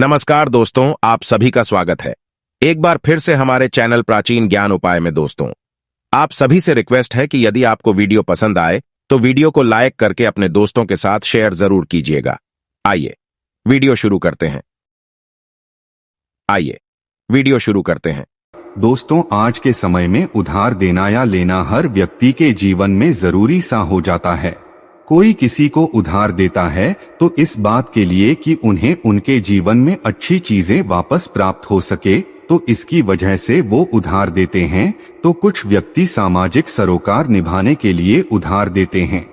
नमस्कार दोस्तों, आप सभी का स्वागत है एक बार फिर से हमारे चैनल प्राचीन ज्ञान उपाय में। दोस्तों, आप सभी से रिक्वेस्ट है कि यदि आपको वीडियो पसंद आए तो वीडियो को लाइक करके अपने दोस्तों के साथ शेयर जरूर कीजिएगा। आइए वीडियो शुरू करते हैं। दोस्तों, आज के समय में उधार देना या लेना हर व्यक्ति के जीवन में जरूरी सा हो जाता है। कोई किसी को उधार देता है तो इस बात के लिए कि उन्हें उनके जीवन में अच्छी चीजें वापस प्राप्त हो सके, तो इसकी वजह से वो उधार देते हैं। तो कुछ व्यक्ति सामाजिक सरोकार निभाने के लिए उधार देते हैं।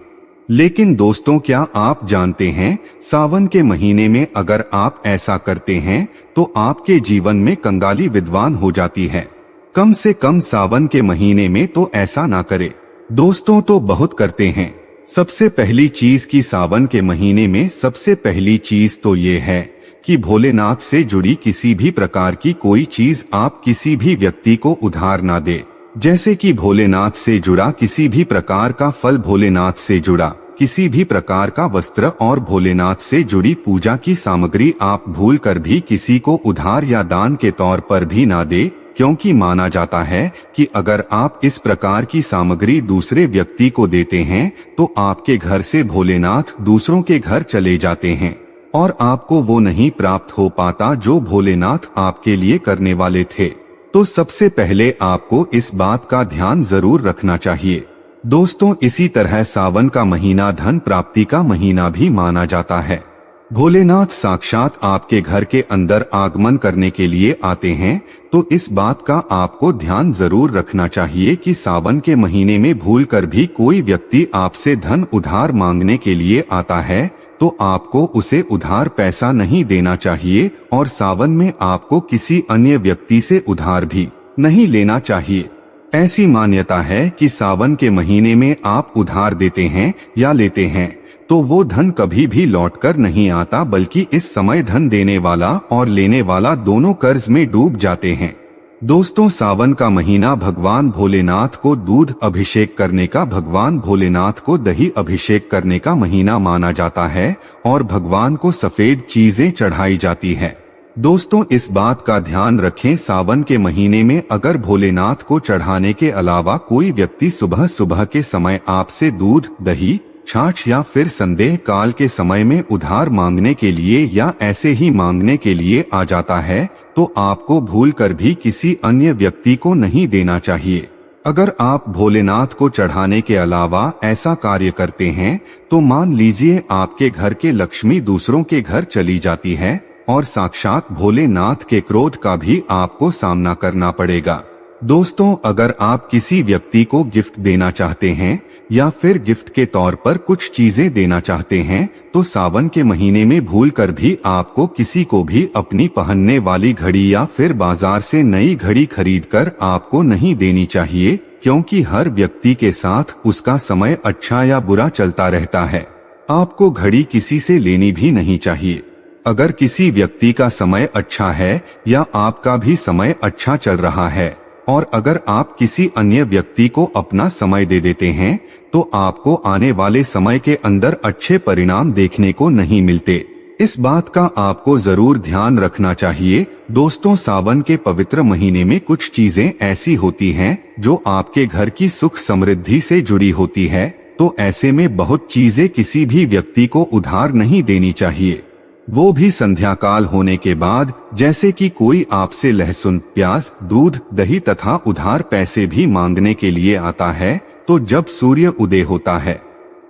लेकिन दोस्तों, क्या आप जानते हैं, सावन के महीने में अगर आप ऐसा करते हैं तो आपके जीवन में कंगाली विद्वान हो जाती है। कम से कम सावन के महीने में तो ऐसा ना करे। दोस्तों, तो बहुत करते हैं। सबसे पहली चीज की सावन के महीने में सबसे पहली चीज तो ये है कि भोलेनाथ से जुड़ी किसी भी प्रकार की कोई चीज आप किसी भी व्यक्ति को उधार ना दे। जैसे कि भोलेनाथ से जुड़ा किसी भी प्रकार का फल, भोलेनाथ से जुड़ा किसी भी प्रकार का वस्त्र और भोलेनाथ से जुड़ी पूजा की सामग्री आप भूल कर भी किसी को उधार या दान के तौर पर भी ना दे, क्योंकि माना जाता है कि अगर आप इस प्रकार की सामग्री दूसरे व्यक्ति को देते हैं तो आपके घर से भोलेनाथ दूसरों के घर चले जाते हैं और आपको वो नहीं प्राप्त हो पाता जो भोलेनाथ आपके लिए करने वाले थे। तो सबसे पहले आपको इस बात का ध्यान जरूर रखना चाहिए। दोस्तों, इसी तरह सावन का महीना धन प्राप्ति का महीना भी माना जाता है। भोलेनाथ साक्षात आपके घर के अंदर आगमन करने के लिए आते हैं, तो इस बात का आपको ध्यान जरूर रखना चाहिए कि सावन के महीने में भूलकर भी कोई व्यक्ति आपसे धन उधार मांगने के लिए आता है तो आपको उसे उधार पैसा नहीं देना चाहिए और सावन में आपको किसी अन्य व्यक्ति से उधार भी नहीं लेना चाहिए। ऐसी मान्यता है कि सावन के महीने में आप उधार देते हैं या लेते हैं तो वो धन कभी भी लौटकर नहीं आता, बल्कि इस समय धन देने वाला और लेने वाला दोनों कर्ज में डूब जाते हैं। दोस्तों, सावन का महीना भगवान भोलेनाथ को दूध अभिषेक करने का, भगवान भोलेनाथ को दही अभिषेक करने का महीना माना जाता है और भगवान को सफेद चीजें चढ़ाई जाती है। दोस्तों, इस बात का ध्यान रखें, सावन के महीने में अगर भोलेनाथ को चढ़ाने के अलावा कोई व्यक्ति सुबह सुबह के समय आपसे दूध, दही, छाछ या फिर संदेह काल के समय में उधार मांगने के लिए या ऐसे ही मांगने के लिए आ जाता है तो आपको भूलकर भी किसी अन्य व्यक्ति को नहीं देना चाहिए। अगर आप भोलेनाथ को चढ़ाने के अलावा ऐसा कार्य करते हैं तो मान लीजिए आपके घर के लक्ष्मी दूसरों के घर चली जाती है और साक्षात भोलेनाथ के क्रोध का भी आपको सामना करना पड़ेगा। दोस्तों, अगर आप किसी व्यक्ति को गिफ्ट देना चाहते हैं या फिर गिफ्ट के तौर पर कुछ चीजें देना चाहते हैं तो सावन के महीने में भूलकर भी आपको किसी को भी अपनी पहनने वाली घड़ी या फिर बाजार से नई घड़ी खरीदकर आपको नहीं देनी चाहिए, क्योंकि हर व्यक्ति के साथ उसका समय अच्छा या बुरा चलता रहता है। आपको घड़ी किसी से लेनी भी नहीं चाहिए। अगर किसी व्यक्ति का समय अच्छा है या आपका भी समय अच्छा चल रहा है और अगर आप किसी अन्य व्यक्ति को अपना समय दे देते हैं तो आपको आने वाले समय के अंदर अच्छे परिणाम देखने को नहीं मिलते। इस बात का आपको जरूर ध्यान रखना चाहिए। दोस्तों, सावन के पवित्र महीने में कुछ चीजें ऐसी होती हैं जो आपके घर की सुख समृद्धि से जुड़ी होती है, तो ऐसे में बहुत चीजें किसी भी व्यक्ति को उधार नहीं देनी चाहिए, वो भी संध्या काल होने के बाद। जैसे कि कोई आपसे लहसुन, प्याज, दूध, दही तथा उधार पैसे भी मांगने के लिए आता है तो जब सूर्य उदय होता है,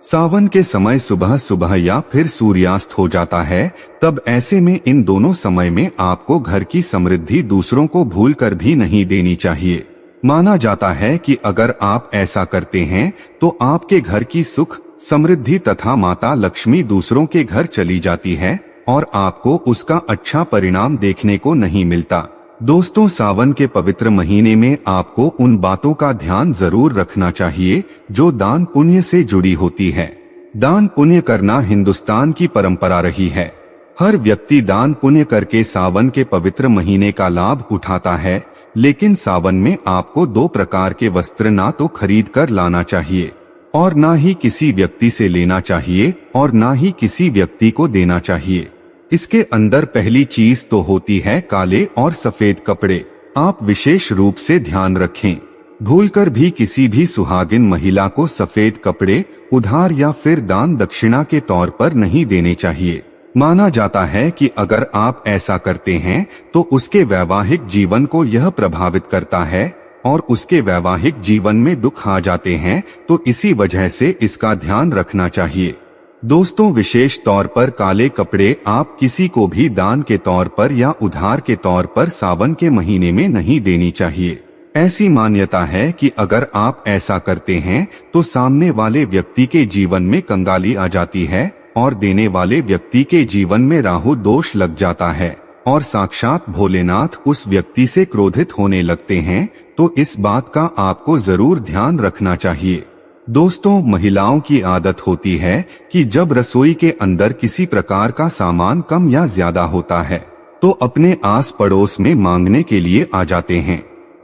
सावन के समय सुबह सुबह या फिर सूर्यास्त हो जाता है, तब ऐसे में इन दोनों समय में आपको घर की समृद्धि दूसरों को भूलकर भी नहीं देनी चाहिए। माना जाता है कि अगर आप ऐसा करते हैं तो आपके घर की सुख समृद्धि तथा माता लक्ष्मी दूसरों के घर चली जाती है और आपको उसका अच्छा परिणाम देखने को नहीं मिलता। दोस्तों, सावन के पवित्र महीने में आपको उन बातों का ध्यान जरूर रखना चाहिए जो दान पुण्य से जुड़ी होती है। दान पुण्य करना हिंदुस्तान की परंपरा रही है। हर व्यक्ति दान पुण्य करके सावन के पवित्र महीने का लाभ उठाता है, लेकिन सावन में आपको दो प्रकार के वस्त्र ना तो खरीद कर लाना चाहिए और ना ही किसी व्यक्ति से लेना चाहिए और ना ही किसी व्यक्ति को देना चाहिए। इसके अंदर पहली चीज तो होती है काले और सफेद कपड़े। आप विशेष रूप से ध्यान रखें, भूलकर भी किसी भी सुहागिन महिला को सफेद कपड़े उधार या फिर दान दक्षिणा के तौर पर नहीं देने चाहिए। माना जाता है कि अगर आप ऐसा करते हैं तो उसके वैवाहिक जीवन को यह प्रभावित करता है और उसके वैवाहिक जीवन में दुख आ जाते हैं, तो इसी वजह से इसका ध्यान रखना चाहिए। दोस्तों, विशेष तौर पर काले कपड़े आप किसी को भी दान के तौर पर या उधार के तौर पर सावन के महीने में नहीं देनी चाहिए। ऐसी मान्यता है कि अगर आप ऐसा करते हैं तो सामने वाले व्यक्ति के जीवन में कंगाली आ जाती है और देने वाले व्यक्ति के जीवन में राहु दोष लग जाता है और साक्षात भोलेनाथ उस व्यक्ति से क्रोधित होने लगते हैं। तो इस बात का आपको जरूर ध्यान रखना चाहिए। दोस्तों, महिलाओं की आदत होती है कि जब रसोई के अंदर किसी प्रकार का सामान कम या ज्यादा होता है तो अपने आस पड़ोस में मांगने के लिए आ जाते हैं।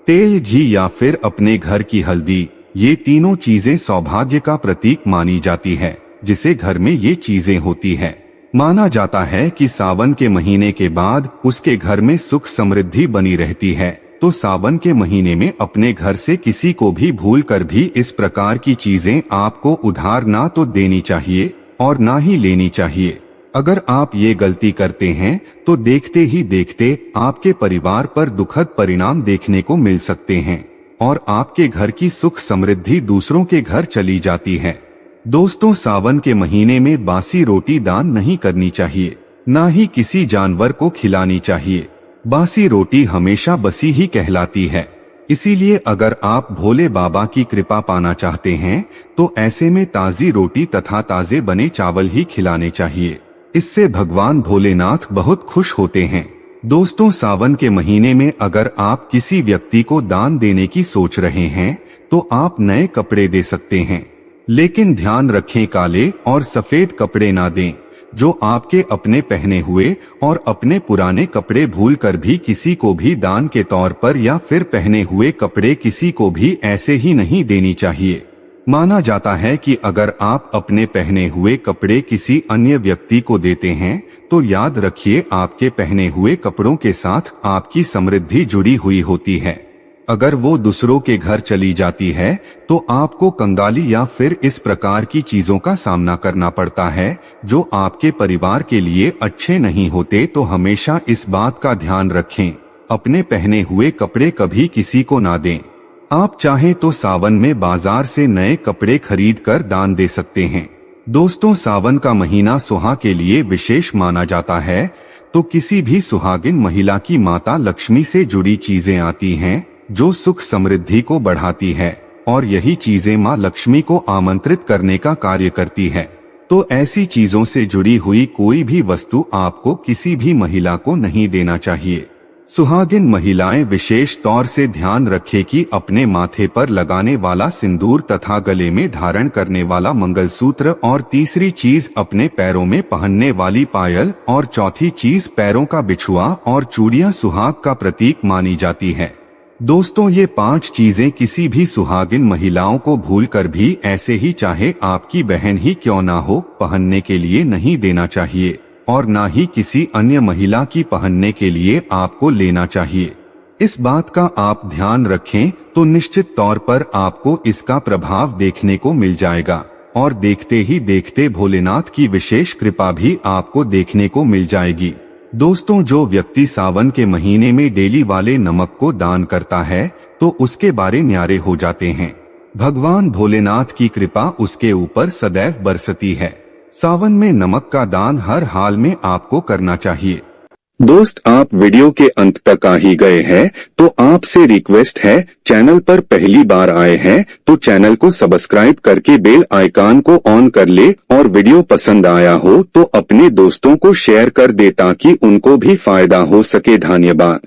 तेल, घी या फिर अपने घर की हल्दी, ये तीनों चीजें सौभाग्य का प्रतीक मानी जाती है। जिसे घर में ये चीजें होती है, माना जाता है कि सावन के महीने के बाद उसके घर में सुख समृद्धि बनी रहती है। तो सावन के महीने में अपने घर से किसी को भी भूल कर भी इस प्रकार की चीजें आपको उधार ना तो देनी चाहिए और ना ही लेनी चाहिए। अगर आप ये गलती करते हैं तो देखते ही देखते आपके परिवार पर दुखद परिणाम देखने को मिल सकते हैं और आपके घर की सुख समृद्धि दूसरों के घर चली जाती है। दोस्तों, सावन के महीने में बासी रोटी दान नहीं करनी चाहिए, ना ही किसी जानवर को खिलानी चाहिए। बासी रोटी हमेशा बसी ही कहलाती है। इसीलिए अगर आप भोले बाबा की कृपा पाना चाहते हैं तो ऐसे में ताजी रोटी तथा ताजे बने चावल ही खिलाने चाहिए। इससे भगवान भोलेनाथ बहुत खुश होते हैं। दोस्तों, सावन के महीने में अगर आप किसी व्यक्ति को दान देने की सोच रहे हैं तो आप नए कपड़े दे सकते हैं, लेकिन ध्यान रखें काले और सफेद कपड़े ना दें। जो आपके अपने पहने हुए और अपने पुराने कपड़े भूलकर भी किसी को भी दान के तौर पर या फिर पहने हुए कपड़े किसी को भी ऐसे ही नहीं देनी चाहिए। माना जाता है कि अगर आप अपने पहने हुए कपड़े किसी अन्य व्यक्ति को देते हैं तो याद रखिए आपके पहने हुए कपड़ों के साथ आपकी समृद्धि जुड़ी हुई होती है। अगर वो दूसरों के घर चली जाती है तो आपको कंगाली या फिर इस प्रकार की चीजों का सामना करना पड़ता है जो आपके परिवार के लिए अच्छे नहीं होते। तो हमेशा इस बात का ध्यान रखें, अपने पहने हुए कपड़े कभी किसी को ना दें। आप चाहें तो सावन में बाजार से नए कपड़े खरीद कर दान दे सकते हैं। दोस्तों, सावन का महीना सुहाग के लिए विशेष माना जाता है। तो किसी भी सुहागिन महिला की माता लक्ष्मी से जुड़ी चीजें आती हैं जो सुख समृद्धि को बढ़ाती है और यही चीजें मां लक्ष्मी को आमंत्रित करने का कार्य करती है। तो ऐसी चीजों से जुड़ी हुई कोई भी वस्तु आपको किसी भी महिला को नहीं देना चाहिए। सुहागिन महिलाएं विशेष तौर से ध्यान रखें कि अपने माथे पर लगाने वाला सिंदूर तथा गले में धारण करने वाला मंगलसूत्र और तीसरी चीज अपने पैरों में पहनने वाली पायल और चौथी चीज पैरों का बिछुआ और चूड़ियां सुहाग का प्रतीक मानी जाती है। दोस्तों, ये 5 चीजें किसी भी सुहागिन महिलाओं को भूलकर भी ऐसे ही चाहे आपकी बहन ही क्यों ना हो पहनने के लिए नहीं देना चाहिए और ना ही किसी अन्य महिला की पहनने के लिए आपको लेना चाहिए। इस बात का आप ध्यान रखें तो निश्चित तौर पर आपको इसका प्रभाव देखने को मिल जाएगा और देखते ही देखते भोलेनाथ की विशेष कृपा भी आपको देखने को मिल जाएगी। दोस्तों, जो व्यक्ति सावन के महीने में डेली वाले नमक को दान करता है तो उसके बारे न्यारे हो जाते हैं। भगवान भोलेनाथ की कृपा उसके ऊपर सदैव बरसती है। सावन में नमक का दान हर हाल में आपको करना चाहिए। दोस्त, आप वीडियो के अंत तक आ ही गए हैं तो आपसे रिक्वेस्ट है, चैनल पर पहली बार आए हैं तो चैनल को सब्सक्राइब करके बेल आइकन को ऑन कर ले और वीडियो पसंद आया हो तो अपने दोस्तों को शेयर कर दे ताकि उनको भी फायदा हो सके। धन्यवाद।